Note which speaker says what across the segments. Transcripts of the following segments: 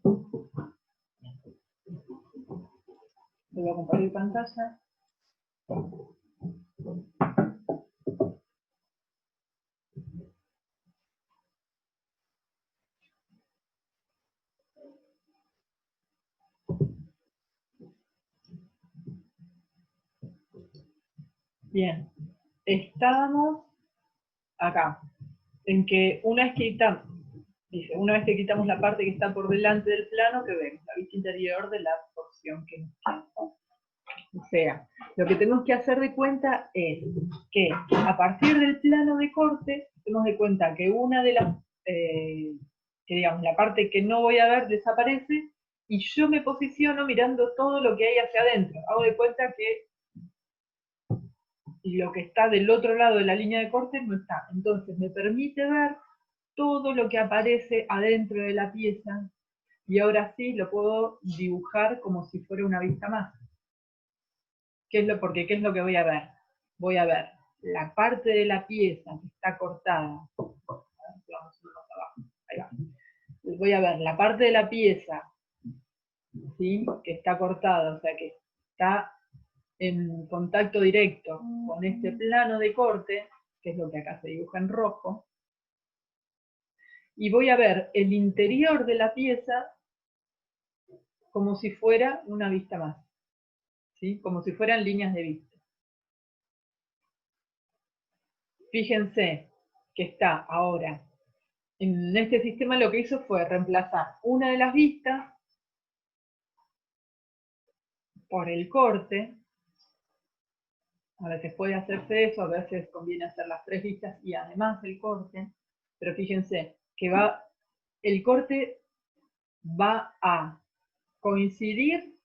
Speaker 1: Voy a compartir pantalla. Bien, estábamos acá, en que una vez que quitamos la parte que está por delante del plano, que vemos la vista interior de la porción que nos queda. O sea, lo que tenemos que hacer de cuenta es que a partir del plano de corte, tenemos de cuenta que una de las, que digamos, la parte que no voy a ver desaparece, y yo me posiciono mirando todo lo que hay hacia adentro. Hago de cuenta que lo que está del otro lado de la línea de corte no está. Entonces me permite ver todo lo que aparece adentro de la pieza, y ahora sí lo puedo dibujar como si fuera una vista más. Porque ¿qué es lo que voy a ver? Voy a ver la parte de la pieza que está cortada. Ahí va. Voy a ver la parte de la pieza, ¿sí?, que está cortada, o sea que está en contacto directo con este plano de corte, que es lo que acá se dibuja en rojo, y voy a ver el interior de la pieza como si fuera una vista más, ¿sí?, como si fueran líneas de vista. Fíjense que está ahora, en este sistema lo que hizo fue reemplazar una de las vistas por el corte. A veces puede hacerse eso, a veces conviene hacer las 3 vistas y además el corte, pero fíjense que el corte va a coincidir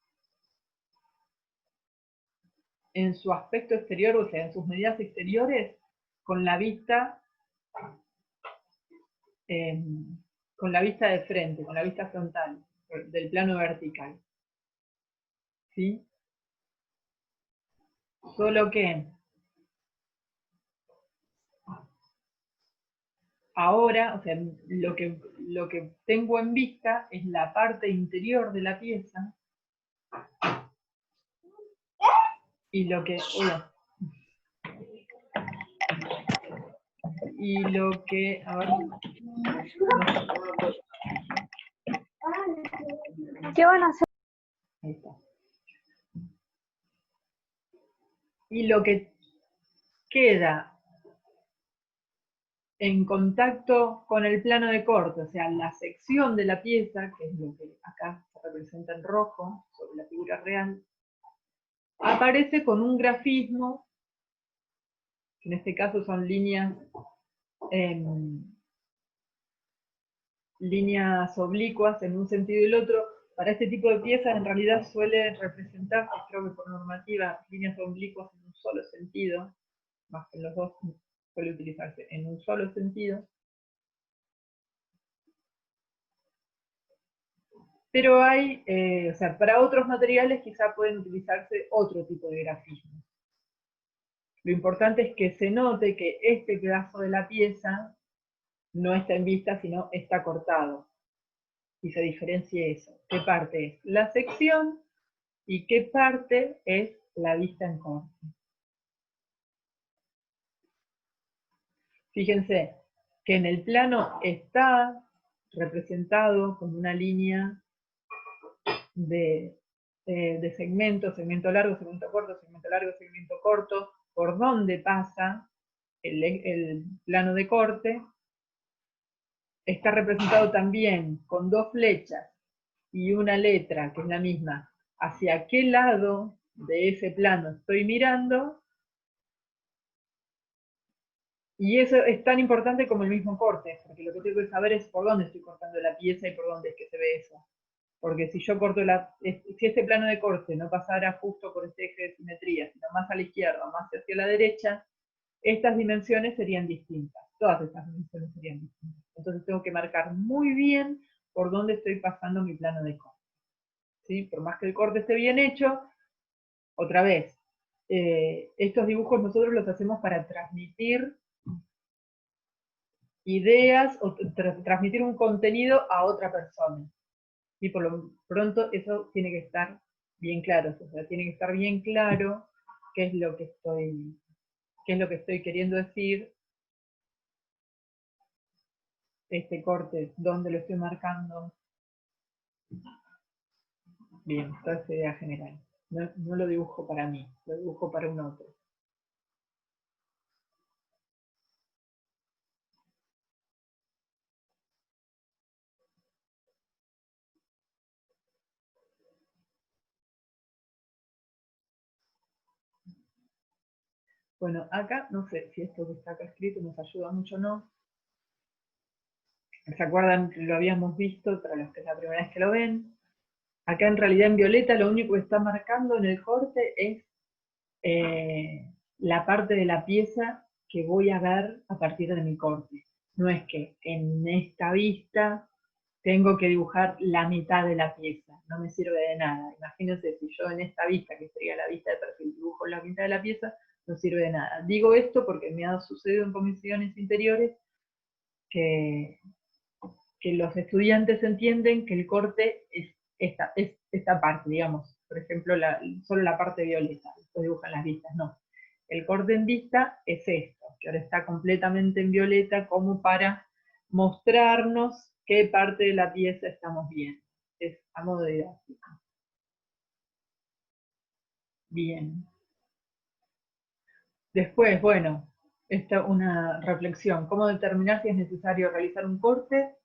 Speaker 1: en su aspecto exterior, o sea, en sus medidas exteriores, con la vista de frente, con la vista frontal, del plano vertical. ¿Sí? Solo que ahora, o sea, lo que tengo en vista es la parte interior de la pieza, y lo que a ver,
Speaker 2: ¿qué van a hacer?
Speaker 1: ahí está. Y lo que queda en contacto con el plano de corte, o sea, la sección de la pieza, que es lo que acá se representa en rojo sobre la figura real, aparece con un grafismo, que en este caso son líneas oblicuas en un sentido y el otro. Para este tipo de piezas en realidad suele representarse, creo que por normativa, líneas oblicuas en un solo sentido, más que en los dos suele utilizarse en un solo sentido. Pero hay, o sea, para otros materiales quizá pueden utilizarse otro tipo de grafismo. Lo importante es que se note que este pedazo de la pieza no está en vista, sino está cortado. Y se diferencie eso. ¿Qué parte es la sección y qué parte es la vista en corte? Fíjense que en el plano está representado como una línea de segmento largo, segmento corto, segmento largo, segmento corto, por donde pasa el plano de corte. Está representado también con 2 flechas y una letra, que es la misma, hacia qué lado de ese plano estoy mirando, y eso es tan importante como el mismo corte, porque lo que tengo que saber es por dónde estoy cortando la pieza y por dónde es que se ve eso. Porque si yo corto si este plano de corte no pasara justo por este eje de simetría, sino más a la izquierda o más hacia la derecha, estas dimensiones serían distintas. Todas estas dimensiones serían distintas. Entonces tengo que marcar muy bien por dónde estoy pasando mi plano de corte. ¿Sí? Por más que el corte esté bien hecho, otra vez, estos dibujos nosotros los hacemos para transmitir ideas o transmitir un contenido a otra persona. Y por lo pronto eso tiene que estar bien claro, o sea, tiene que estar bien claro qué es lo que estoy queriendo decir, este corte, dónde lo estoy marcando. Bien, toda esa idea general. No lo dibujo para mí, lo dibujo para un otro. Bueno, acá, no sé si esto que está acá escrito nos ayuda mucho o no. ¿Se acuerdan que lo habíamos visto para los que es la primera vez que lo ven? Acá en realidad en violeta lo único que está marcando en el corte es la parte de la pieza que voy a ver a partir de mi corte. No es que en esta vista tengo que dibujar la mitad de la pieza, no me sirve de nada. Imagínense si yo en esta vista, que sería la vista de perfil, dibujo la mitad de la pieza, no sirve de nada. Digo esto porque me ha sucedido en comisiones interiores que, que los estudiantes entienden que el corte es esta parte, digamos, por ejemplo, solo la parte violeta, después dibujan las vistas, no. El corte en vista es esto, que ahora está completamente en violeta como para mostrarnos qué parte de la pieza estamos viendo. Es a modo didáctico. Bien. Después, bueno, esta una reflexión. ¿Cómo determinar si es necesario realizar un corte,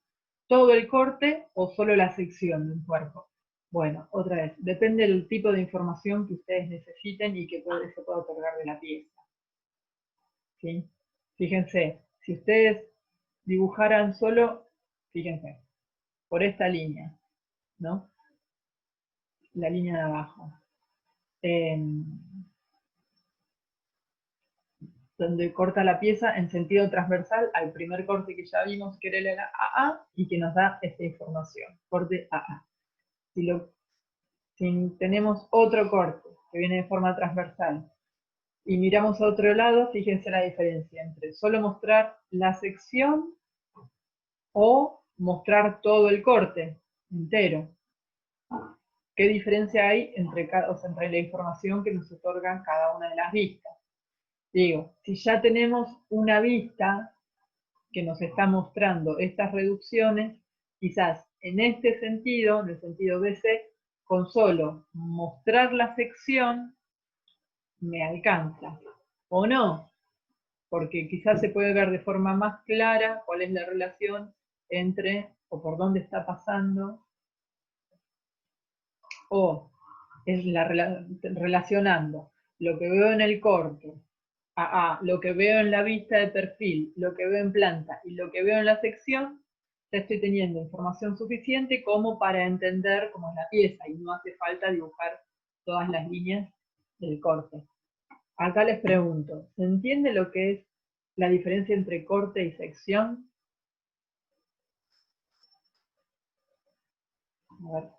Speaker 1: todo el corte o solo la sección de un cuerpo? Bueno, otra vez, depende del tipo de información que ustedes necesiten y que se pueda otorgar de la pieza. ¿Sí? Fíjense, si ustedes dibujaran solo, fíjense, por esta línea, ¿no? La línea de abajo. Donde corta la pieza en sentido transversal al primer corte que ya vimos que era el AA y que nos da esta información, corte AA. Si tenemos otro corte que viene de forma transversal y miramos a otro lado, fíjense la diferencia entre solo mostrar la sección o mostrar todo el corte entero. ¿Qué diferencia hay entre la información que nos otorgan cada una de las vistas? Digo, si ya tenemos una vista que nos está mostrando estas reducciones, quizás en este sentido, en el sentido BC, con solo mostrar la sección me alcanza, o no, porque quizás se puede ver de forma más clara cuál es la relación entre, o por dónde está pasando, o es relacionando lo que veo en el corto, lo que veo en la vista de perfil, lo que veo en planta y lo que veo en la sección, ya estoy teniendo información suficiente como para entender cómo es la pieza y no hace falta dibujar todas las líneas del corte. Acá les pregunto, ¿se entiende lo que es la diferencia entre corte y sección? A ver,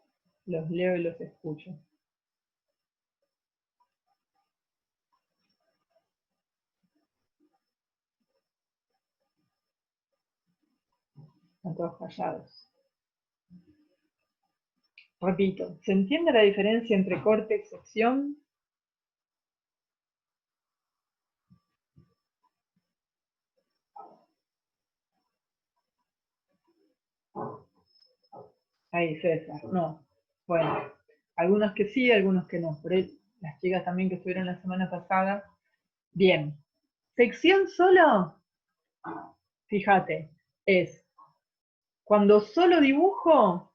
Speaker 1: los leo y los escucho. Están todos callados. Repito, ¿se entiende la diferencia entre corte y sección? Ahí, César, no. Bueno, algunos que sí, algunos que no. Por ahí, las chicas también que estuvieron la semana pasada. Bien. Sección solo, fíjate, es cuando solo dibujo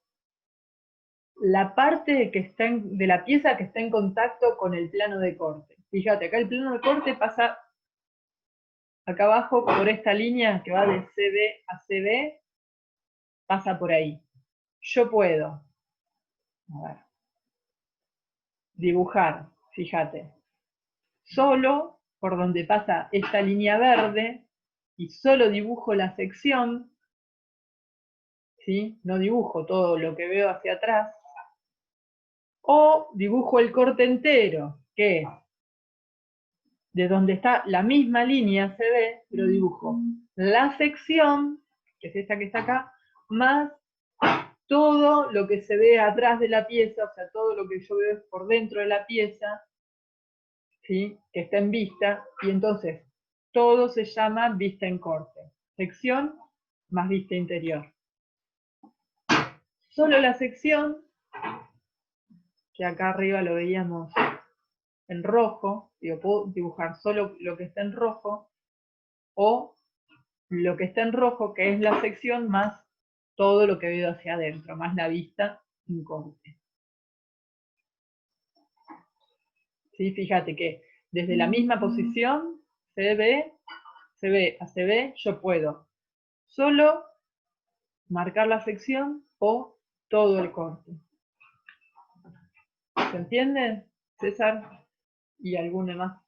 Speaker 1: la parte que está de la pieza que está en contacto con el plano de corte. Fíjate, acá el plano de corte pasa acá abajo por esta línea que va de CB a CB, pasa por ahí. Yo puedo, a ver, dibujar, fíjate, solo por donde pasa esta línea verde y solo dibujo la sección, ¿sí? No dibujo todo lo que veo hacia atrás, o dibujo el corte entero, que es de donde está la misma línea se ve, pero dibujo la sección, que es esta que está acá, más todo lo que se ve atrás de la pieza, o sea, todo lo que yo veo por dentro de la pieza, ¿sí? Que está en vista, y entonces todo se llama vista en corte. Sección más vista interior. Solo la sección, que acá arriba lo veíamos en rojo, digo, puedo dibujar solo lo que está en rojo, o lo que está en rojo, que es la sección, más todo lo que veo hacia adentro, más la vista en corte. ¿Sí? Fíjate que desde la misma posición se ve, yo puedo solo marcar la sección o todo el corte. ¿Se entiende, César? ¿Y alguna más?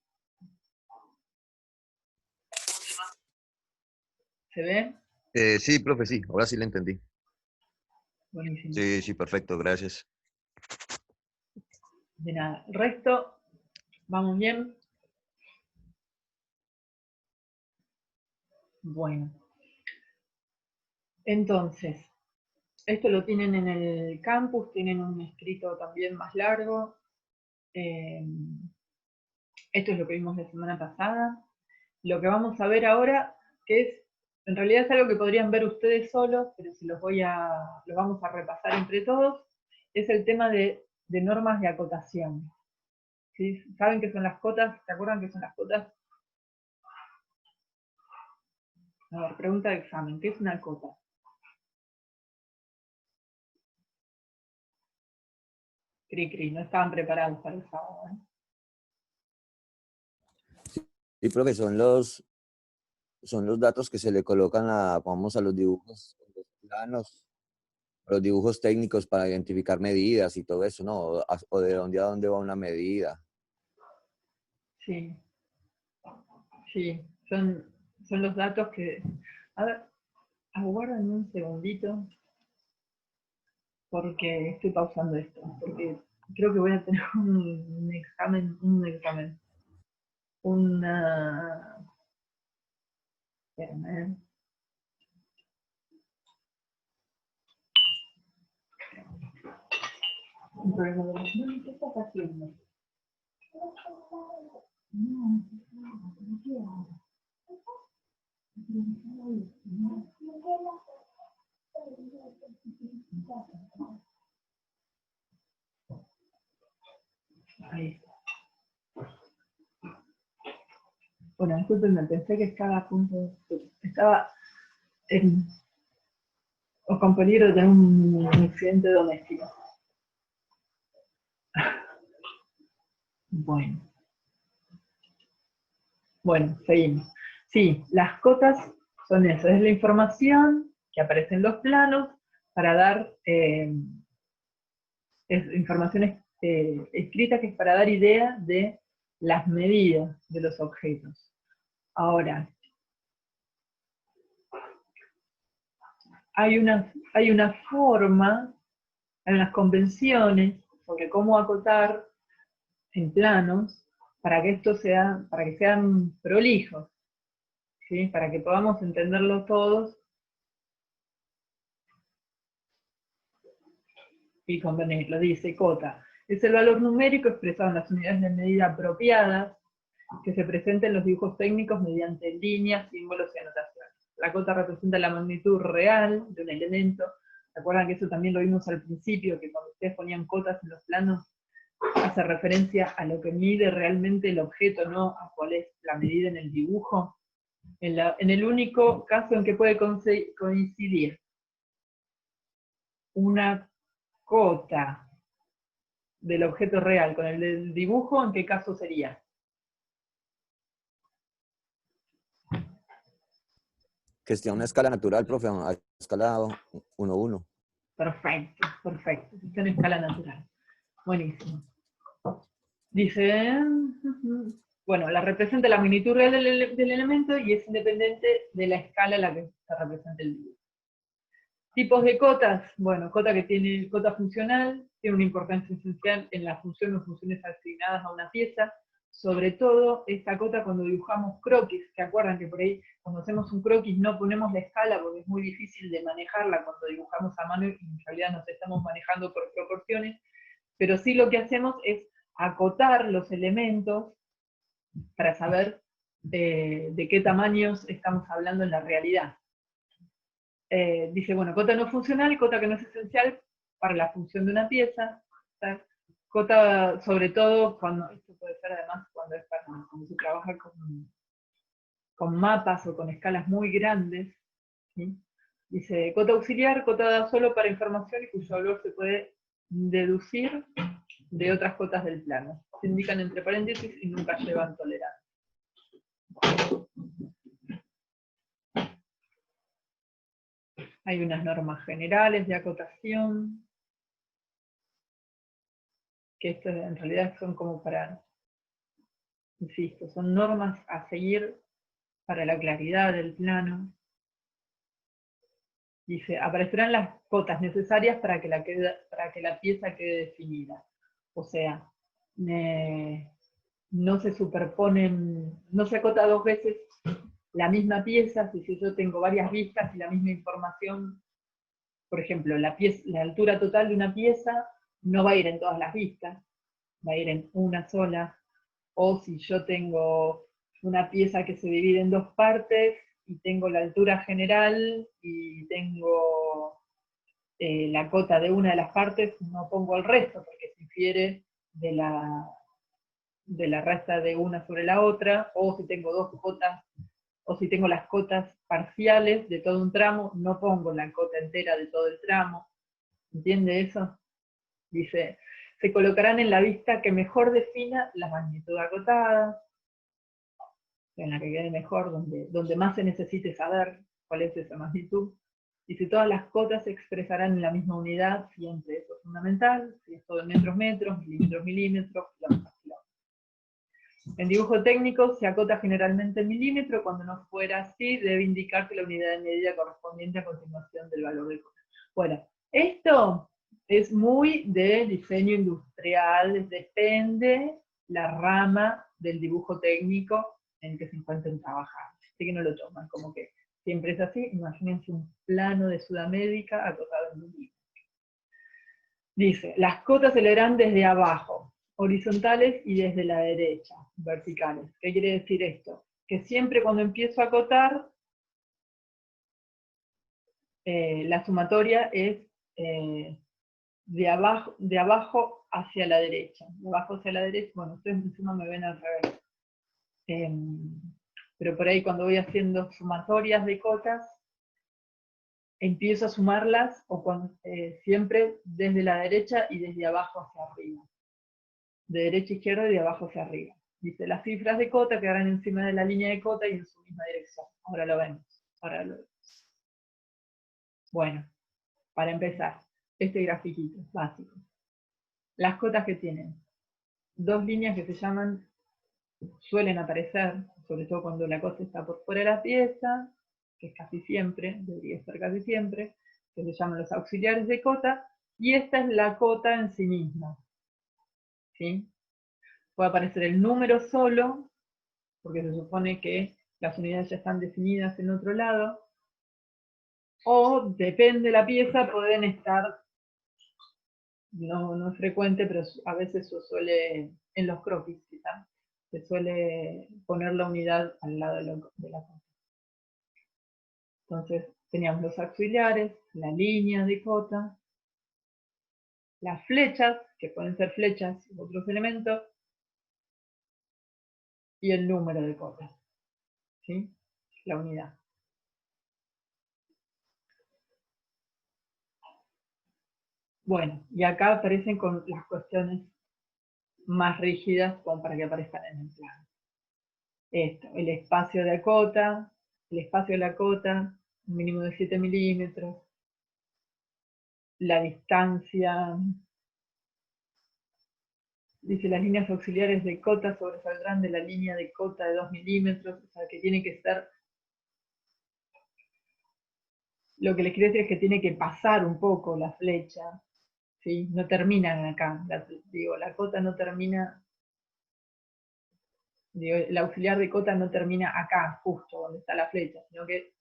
Speaker 1: ¿Se ve?
Speaker 2: Sí, profe, sí, ahora sí le entendí.
Speaker 1: Buenísimo.
Speaker 2: Sí, sí, perfecto, gracias.
Speaker 1: De nada. El resto, ¿vamos bien? Bueno. Entonces, esto lo tienen en el campus, tienen un escrito también más largo. Esto es lo que vimos la semana pasada. Lo que vamos a ver ahora, que es, en realidad es algo que podrían ver ustedes solos, pero si lo vamos a repasar entre todos, es el tema de normas de acotación. ¿Sí? ¿Saben qué son las cotas? ¿Se acuerdan qué son las cotas? A ver, pregunta de examen, ¿qué es una cota? Cri, no estaban preparados para el sábado, ¿eh?
Speaker 3: Sí, profe, son los datos que se le colocan vamos, a los dibujos, los planos, los dibujos técnicos para identificar medidas y todo eso, ¿no? O de dónde a dónde va una medida.
Speaker 1: Sí, sí, son los datos que... A ver, aguarden un segundito, porque estoy pausando esto, porque creo que voy a tener un examen, espérame. Un problema de ¿qué estás haciendo? Ahí. Bueno, disculpenme, pensé que estaba a punto, estaba o con peligro de tener un accidente doméstico. Bueno, seguimos. Sí, las cotas son eso, es la información que aparece en los planos para dar información escrita que es para dar idea de las medidas de los objetos. Ahora, hay una forma, hay unas convenciones sobre cómo acotar en planos para que sean prolijos, ¿sí? Para que podamos entenderlo todos y convenirlo. Dice cota. Es el valor numérico expresado en las unidades de medida apropiadas que se presenta en los dibujos técnicos mediante líneas, símbolos y anotaciones. La cota representa la magnitud real de un elemento. ¿Se acuerdan que eso también lo vimos al principio, que cuando ustedes ponían cotas en los planos, hace referencia a lo que mide realmente el objeto, no a cuál es la medida en el dibujo? En el único caso en que puede coincidir una cota del objeto real con el del dibujo, ¿en qué caso sería?
Speaker 3: Que esté a una escala natural, profe, a una escala 1:1.
Speaker 1: Perfecto, está en escala natural. Buenísimo. Dice, bueno, la representa la magnitud real del elemento y es independiente de la escala en la que se representa el dibujo. Tipos de cotas, bueno, cota funcional, tiene una importancia esencial en la función o funciones asignadas a una pieza, sobre todo esta cota cuando dibujamos croquis. ¿Se acuerdan que por ahí cuando hacemos un croquis no ponemos la escala porque es muy difícil de manejarla cuando dibujamos a mano y en realidad nos estamos manejando por proporciones? Pero sí lo que hacemos es acotar los elementos para saber de qué tamaños estamos hablando en la realidad. Dice, bueno, cota no funcional, cota que no es esencial para la función de una pieza. Cota, sobre todo, cuando, esto puede ser además cuando se trabaja con mapas o con escalas muy grandes. ¿Sí? Dice, cota auxiliar, cota dada solo para información y cuyo valor se puede deducir de otras cotas del plano. Se indican entre paréntesis y nunca llevan tolerancia. Hay unas normas generales de acotación, que esto en realidad son como para, insisto, son normas a seguir para la claridad del plano. Dice, aparecerán las cotas necesarias para que la pieza quede definida. O sea, no se superponen, no se acota dos veces la misma pieza, si yo tengo varias vistas y la misma información. Por ejemplo, la altura total de una pieza no va a ir en todas las vistas, va a ir en una sola. O si yo tengo una pieza que se divide en dos partes y tengo la altura general y tengo la cota de una de las partes, no pongo el resto porque se infiere de la resta de una sobre la otra. O si tengo dos cotas, o si tengo las cotas parciales de todo un tramo, no pongo la cota entera de todo el tramo. ¿Entiende eso? Dice, se colocarán en la vista que mejor defina la magnitud acotada, en la que quede mejor, donde más se necesite saber cuál es esa magnitud. Dice, todas las cotas se expresarán en la misma unidad, siempre eso es fundamental, si es todo en metros, metros, milímetros, milímetros, kilómetros, kilómetros. En dibujo técnico se acota generalmente en milímetro, cuando no fuera así, debe indicarse la unidad de medida correspondiente a continuación del valor del cota. Bueno, esto es muy de diseño industrial, depende la rama del dibujo técnico en que se encuentren trabajando. Así que no lo toman como que siempre es así. Imagínense un plano de Sudamérica acotado en milímetros. Dice, las cotas se leerán desde abajo, horizontales, y desde la derecha, verticales. ¿Qué quiere decir esto? Que siempre cuando empiezo a acotar, la sumatoria es de abajo hacia la derecha. De abajo hacia la derecha, bueno, ustedes encima me ven al revés. Pero por ahí cuando voy haciendo sumatorias de cotas, empiezo a sumarlas siempre desde la derecha y desde abajo hacia arriba. De derecha a izquierda y de abajo hacia arriba. Dice, las cifras de cota quedarán encima de la línea de cota y en su misma dirección. Ahora lo vemos. Bueno, para empezar, este grafiquito básico. Las cotas que tienen dos líneas que se llaman, suelen aparecer, sobre todo cuando la cota está por fuera de la pieza, que es casi siempre, debería ser casi siempre, que se llaman los auxiliares de cota, y esta es la cota en sí misma. ¿Sí? Puede aparecer el número solo, porque se supone que las unidades ya están definidas en otro lado, o depende de la pieza, pueden estar, no es frecuente, pero a veces se suele, en los croquis quizás, se suele poner la unidad al lado de la cota. Entonces teníamos los auxiliares, la línea de cota, las flechas, que pueden ser flechas y otros elementos, y el número de cota, ¿sí? La unidad. Bueno, y acá aparecen con las cuestiones más rígidas como para que aparezcan en el plano. Esto, el espacio de la cota, un mínimo de 7 milímetros, la distancia, dice las líneas auxiliares de cota sobresaldrán de la línea de cota de 2 milímetros, o sea que tiene que ser, lo que les quiero decir es que tiene que pasar un poco la flecha, ¿sí? No terminan acá, la cota no termina Digo, el auxiliar de cota no termina acá, justo donde está la flecha, sino que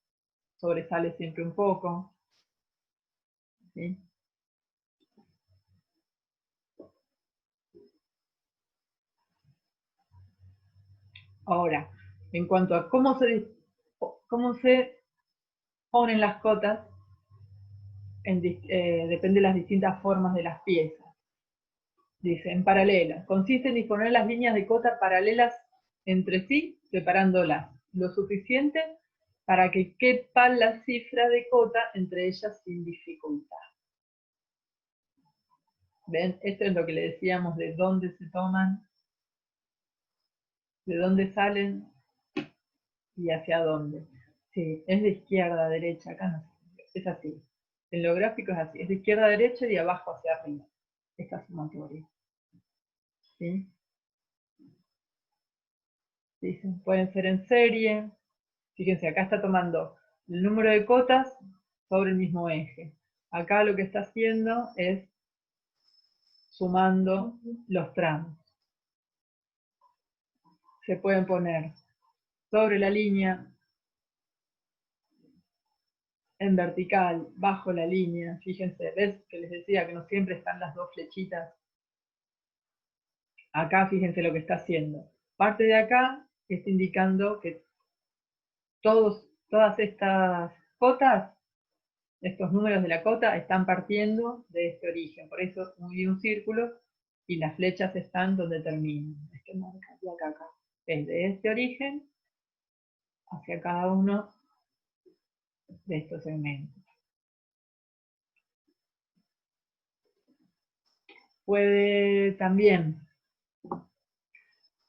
Speaker 1: sobresale siempre un poco. ¿Sí? Ahora, en cuanto a cómo se ponen las cotas, depende de las distintas formas de las piezas. Dice, en paralela, consiste en disponer las líneas de cota paralelas entre sí, separándolas lo suficiente para que quepa la cifra de cota entre ellas sin dificultad. ¿Ven? Esto es lo que le decíamos de dónde se toman, de dónde salen y hacia dónde. Sí, es de izquierda a derecha, acá no sé, es así. En lo gráfico es así, es de izquierda a derecha y de abajo hacia arriba. Esta sumatoria. ¿Sí? Dicen, pueden ser en serie. Fíjense, acá está tomando el número de cotas sobre el mismo eje. Acá lo que está haciendo es sumando los tramos. Se pueden poner sobre la línea, en vertical, bajo la línea. Fíjense, ¿ves que les decía que no siempre están las dos flechitas? Acá fíjense lo que está haciendo. Parte de acá está indicando que todas estas cotas, estos números de la cota, están partiendo de este origen. Por eso uní un círculo y las flechas están donde terminan. Este marca de acá. Es de este origen hacia cada uno de estos segmentos. Puede también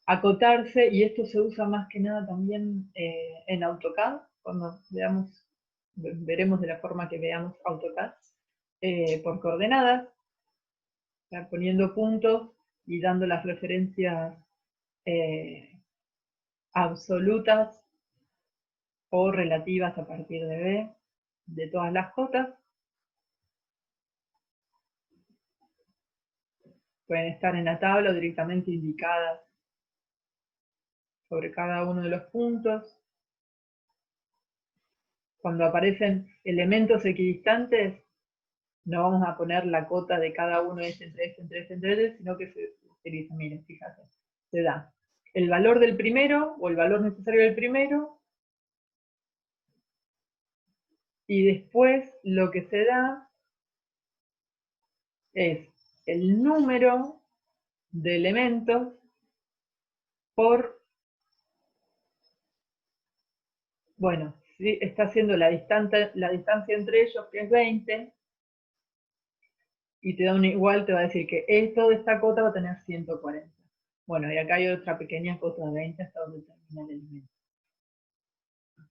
Speaker 1: acotarse, y esto se usa más que nada también en AutoCAD, cuando veremos de la forma que veamos AutoCAD, por coordenadas, o sea, poniendo puntos y dando las referencias absolutas o relativas a partir de B de todas las cotas. Pueden estar en la tabla o directamente indicadas sobre cada uno de los puntos. Cuando aparecen elementos equidistantes, no vamos a poner la cota de cada uno de entre, sino que se utiliza, miren, fíjate, se da el valor del primero o el valor necesario del primero, y después lo que se da es el número de elementos por, bueno, ¿sí? Está haciendo la distancia entre ellos, que es 20, y te da un igual, te va a decir que toda esta cota va a tener 140. Bueno, y acá hay otra pequeña cota de 20 hasta donde termina el elemento.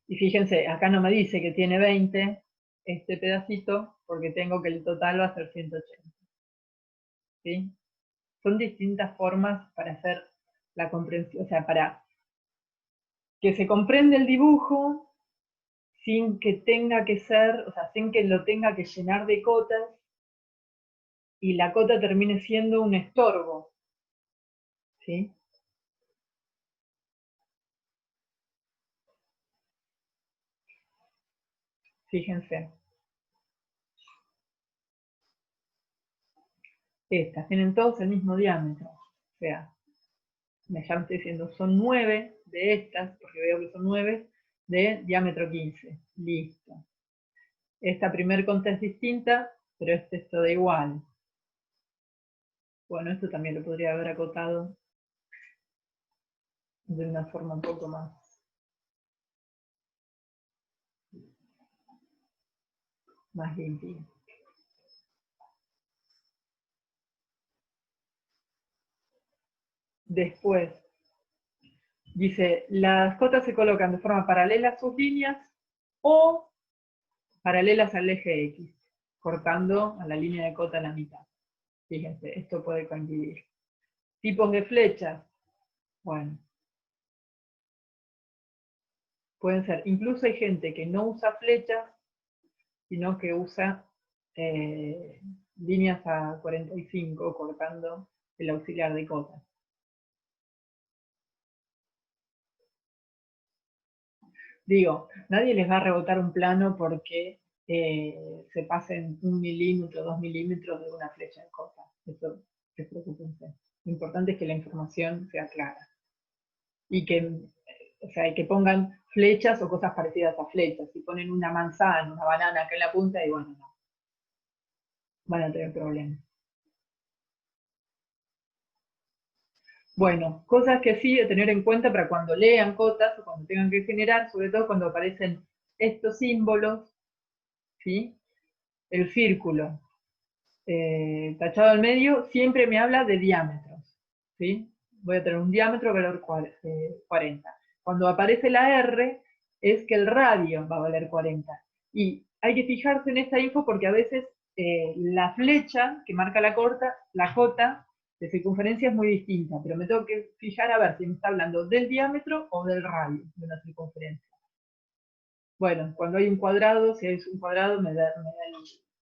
Speaker 1: Y fíjense, acá no me dice que tiene 20 este pedacito, porque tengo que el total va a ser 180. ¿Sí? Son distintas formas para hacer la comprensión, o sea, para que se comprenda el dibujo sin que tenga que ser, o sea, sin que lo tenga que llenar de cotas y la cota termine siendo un estorbo. ¿Sí? Fíjense. Estas tienen todos el mismo diámetro. O sea, ya me estoy diciendo, son 9 de estas, porque veo que son 9 de diámetro 15. Listo. Esta primer conta es distinta, pero este es todo igual. Bueno, esto también lo podría haber acotado de una forma un poco más limpia. Después, dice, las cotas se colocan de forma paralela a sus líneas o paralelas al eje X, cortando a la línea de cota a la mitad. Fíjense, esto puede coincidir. Tipos de flechas, bueno, pueden ser, incluso hay gente que no usa flechas, sino que usa líneas a 45, cortando el auxiliar de cota. Digo, nadie les va a rebotar un plano porque se pasen 1 milímetro, 2 milímetros de una flecha de cota. Eso, despreocúpense. Lo importante es que la información sea clara. Y que, o sea, y que pongan flechas o cosas parecidas a flechas. Si ponen una manzana, una banana acá en la punta, y bueno, no. Van a tener problemas. Bueno, cosas que sí de tener en cuenta para cuando lean cotas o cuando tengan que generar, sobre todo cuando aparecen estos símbolos, ¿sí? El círculo tachado al medio siempre me habla de diámetros, ¿sí? Voy a tener un diámetro valor 40. Cuando aparece la R, es que el radio va a valer 40. Y hay que fijarse en esta info porque a veces la flecha que marca la cota de circunferencia es muy distinta, pero me tengo que fijar a ver si me está hablando del diámetro o del radio de una circunferencia. Bueno, cuando hay un cuadrado, si es un cuadrado me da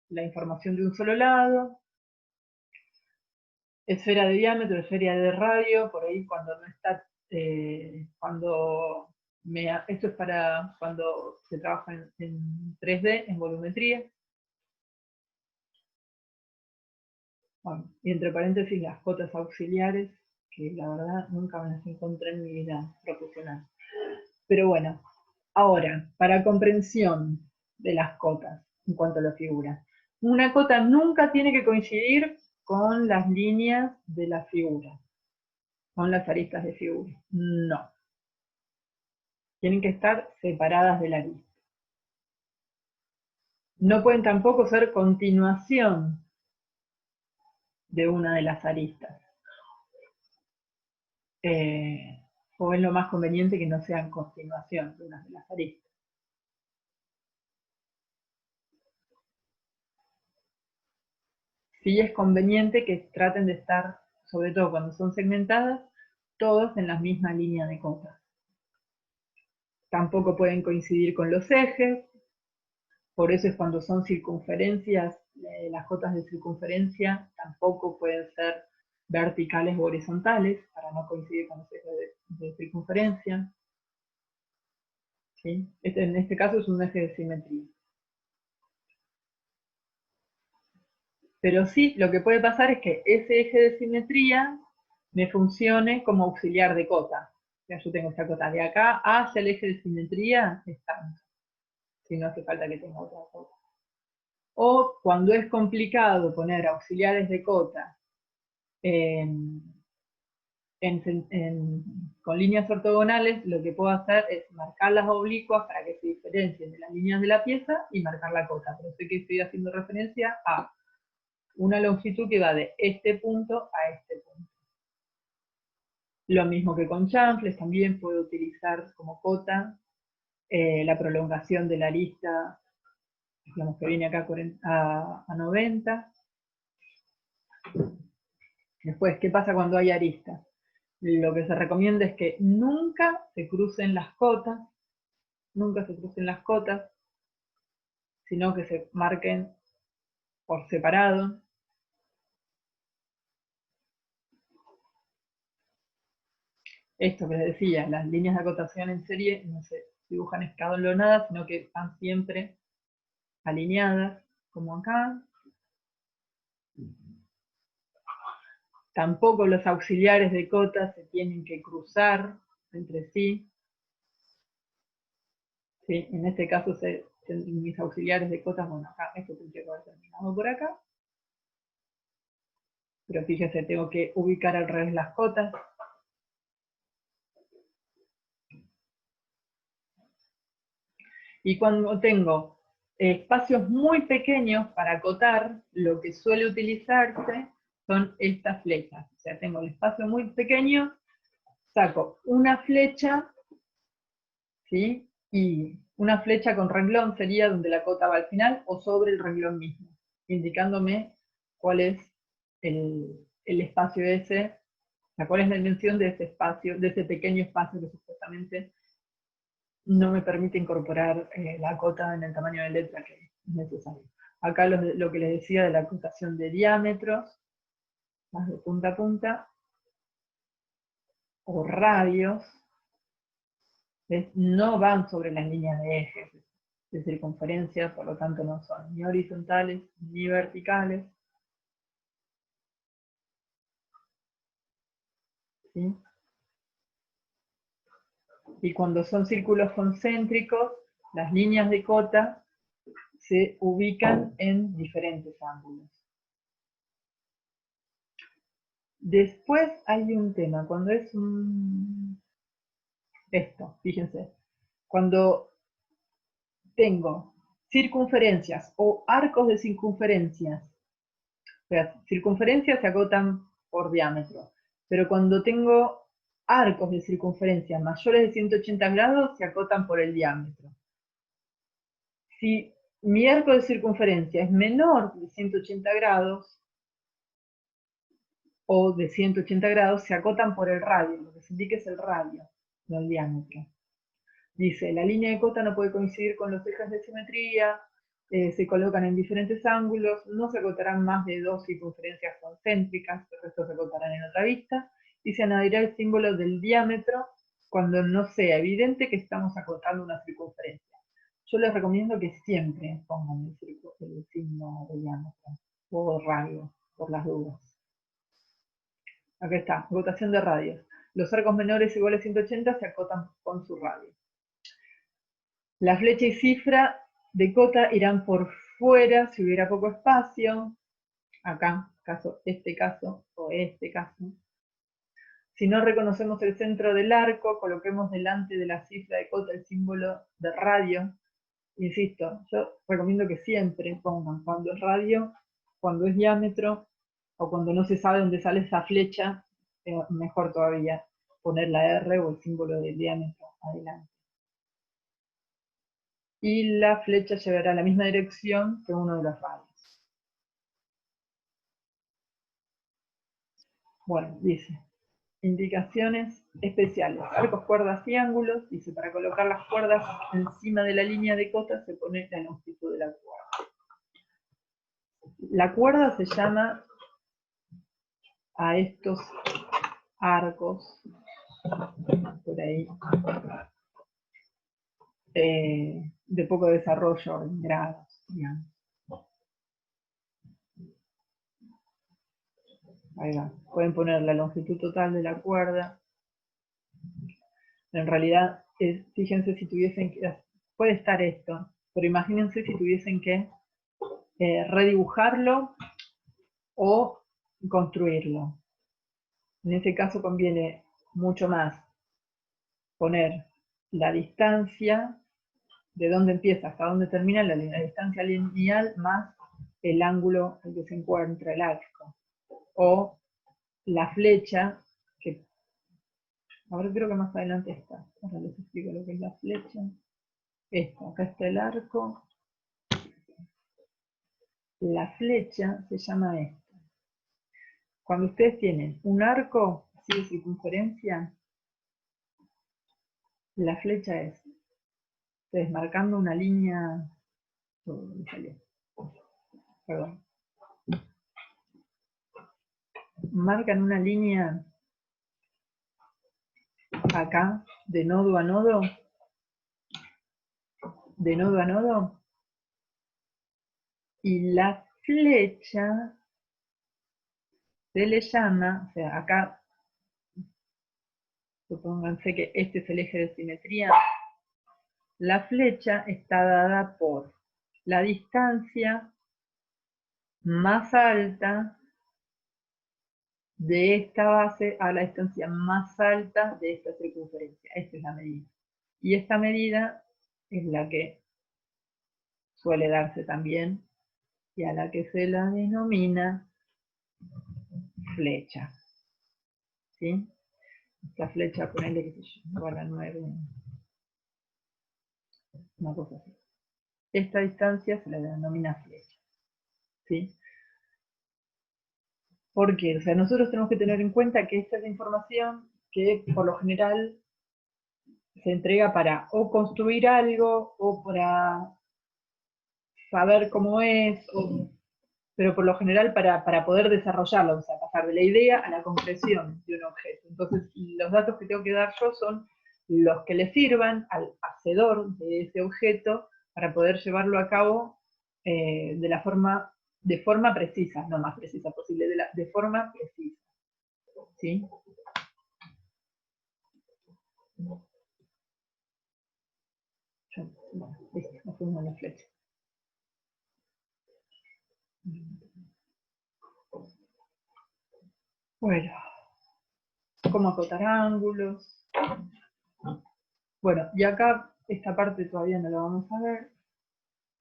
Speaker 1: la información de un solo lado. Esfera de diámetro, esfera de radio, por ahí cuando no está, esto es para cuando se trabaja en 3D, en volumetría. Bueno, y entre paréntesis las cotas auxiliares, que la verdad nunca me las encontré en mi vida profesional. Pero bueno, ahora, para comprensión de las cotas, en cuanto a la figura. Una cota nunca tiene que coincidir con las líneas de la figura, con las aristas de figura. No. Tienen que estar separadas de la arista. No pueden tampoco ser continuación de una de las aristas. O es lo más conveniente que no sean continuación de una de las aristas. Sí es conveniente que traten de estar, sobre todo cuando son segmentadas, todos en la misma línea de cotas. Tampoco pueden coincidir con los ejes, por eso es cuando son circunferencias, las cotas de circunferencia tampoco pueden ser verticales o horizontales, para no coincidir con los ejes de circunferencia. ¿Sí? En este caso es un eje de simetría. Pero sí, lo que puede pasar es que ese eje de simetría me funcione como auxiliar de cota. O sea, yo tengo esta cota de acá hacia el eje de simetría, es tanto. Si no hace falta que tenga otra cota. O cuando es complicado poner auxiliares de cota con líneas ortogonales, lo que puedo hacer es marcar las oblicuas para que se diferencien de las líneas de la pieza y marcar la cota. Pero sé que estoy haciendo referencia a una longitud que va de este punto a este punto. Lo mismo que con chanfles, también puedo utilizar como cota la prolongación de la arista, digamos que viene acá a 90. Después, ¿qué pasa cuando hay aristas? Lo que se recomienda es que nunca se crucen las cotas, sino que se marquen por separado. Esto que les decía, las líneas de acotación en serie no se dibujan escalonadas, sino que están siempre alineadas, como acá. Tampoco los auxiliares de cota se tienen que cruzar entre sí. ¿Sí? En este caso, mis auxiliares de cotas, bueno, acá, esto tendría que haber terminado por acá. Pero fíjense, tengo que ubicar al revés las cotas. Y cuando tengo espacios muy pequeños para acotar, lo que suele utilizarse son estas flechas. O sea, tengo el espacio muy pequeño, saco una flecha, ¿sí? Y una flecha con renglón sería donde la cota va al final o sobre el renglón mismo, indicándome cuál es el espacio ese, o sea, cuál es la dimensión de ese espacio, de ese pequeño espacio que supuestamente no me permite incorporar la cota en el tamaño de letra que es necesario. Acá lo que les decía de la acotación de diámetros, más de punta a punta, o radios, No van sobre las líneas de ejes de circunferencia, por lo tanto no son ni horizontales ni verticales. ¿Sí? Y cuando son círculos concéntricos, las líneas de cota se ubican en diferentes ángulos. Después hay un tema, cuando es esto, fíjense, cuando tengo circunferencias o arcos de circunferencias, o sea, circunferencias se acotan por diámetro, pero cuando tengo arcos de circunferencia mayores de 180 grados se acotan por el diámetro. Si mi arco de circunferencia es menor de 180 grados, o de 180 grados, se acotan por el radio, lo que se indica es el radio, no el diámetro. Dice, la línea de cota no puede coincidir con los ejes de simetría, se colocan en diferentes ángulos, no se acotarán más de 2 circunferencias concéntricas, el resto se acotarán en otra vista, y se añadirá el símbolo del diámetro cuando no sea evidente que estamos acotando una circunferencia. Yo les recomiendo que siempre pongan el signo de diámetro o radio, por las dudas. Acá está, acotación de radios. Los arcos menores iguales a 180 se acotan con su radio. La flecha y cifra de cota irán por fuera si hubiera poco espacio. Acá, este caso o este caso. Si no reconocemos el centro del arco, coloquemos delante de la cifra de cota el símbolo de radio. Insisto, yo recomiendo que siempre pongan cuando es radio, cuando es diámetro, o cuando no se sabe dónde sale esa flecha, mejor todavía poner la R o el símbolo del diámetro adelante. Y la flecha llevará la misma dirección que uno de los radios. Bueno, dice, indicaciones especiales, arcos, cuerdas y ángulos. Dice, para colocar las cuerdas encima de la línea de cota se pone la longitud de la cuerda. La cuerda se llama a estos arcos, por ahí, de poco desarrollo en grados, digamos. Ahí va. Pueden poner la longitud total de la cuerda. En realidad, fíjense si tuviesen que... Puede estar esto, pero imagínense si tuviesen que redibujarlo o construirlo. En ese caso conviene mucho más poner la distancia de dónde empieza hasta dónde termina la distancia lineal más el ángulo en que se encuentra el arco. O la flecha, que ahora creo que más adelante está. Ahora les explico lo que es la flecha. Esto, acá está el arco. La flecha se llama esto. Cuando ustedes tienen un arco así de circunferencia, la flecha es, ustedes marcando una línea, perdón, marcan una línea acá, de nodo a nodo, y la flecha se le llama, o sea, acá, supónganse que este es el eje de simetría, la flecha está dada por la distancia más alta de esta base a la distancia más alta de esta circunferencia. Esta es la medida. Y esta medida es la que suele darse también y a la que se la denomina flecha. ¿Sí? Esta flecha, ponele que se llama la 9. Una cosa así. Esta distancia se la denomina flecha. ¿Sí? ¿Por qué? O sea, nosotros tenemos que tener en cuenta que esta es la información que por lo general se entrega para o construir algo o para saber cómo es, pero por lo general para poder desarrollarlo, o sea, pasar de la idea a la concreción de un objeto. Entonces, los datos que tengo que dar yo son los que le sirvan al hacedor de ese objeto para poder llevarlo a cabo de forma precisa, no más precisa posible, de forma precisa. ¿Sí? Bueno, listo, nos fuimos a la flecha. Bueno, cómo acotar ángulos. Bueno, y acá esta parte todavía no la vamos a ver,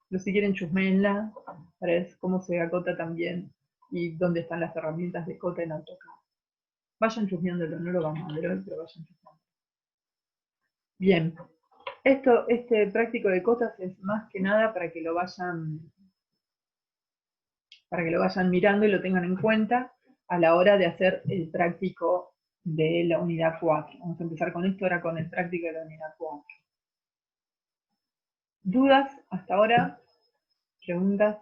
Speaker 1: pero si quieren chusmenla para ver cómo se acota también y dónde están las herramientas de cota en AutoCAD. Vayan chusmeándolo, no lo vamos a ver hoy, pero vayan chusmeándolo. Bien, este práctico de cotas es más que nada para que lo vayan mirando y lo tengan en cuenta a la hora de hacer el práctico de la unidad 4. Vamos a empezar con esto ahora con el práctico de la unidad 4. ¿Dudas hasta ahora? ¿Preguntas?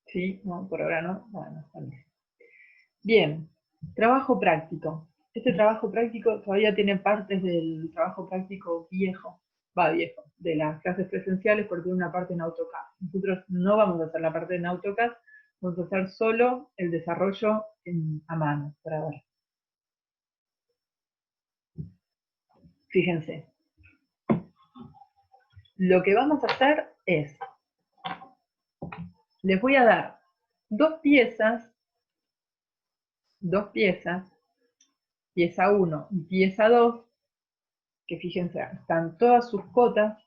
Speaker 1: Sí, no, por ahora no. Bueno, está bien. Bien, trabajo práctico. Este trabajo práctico todavía tiene partes del trabajo práctico viejo, de las clases presenciales porque tiene una parte en AutoCAD. Nosotros no vamos a hacer la parte en AutoCAD, vamos a hacer solo el desarrollo a mano, para ver. Fíjense. Lo que vamos a hacer es, les voy a dar dos piezas, pieza 1 y pieza 2, que fíjense, están todas sus cotas,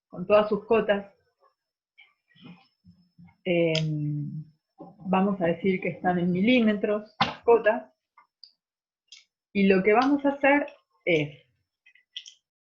Speaker 1: con todas sus cotas, vamos a decir que están en milímetros, las cotas, y lo que vamos a hacer es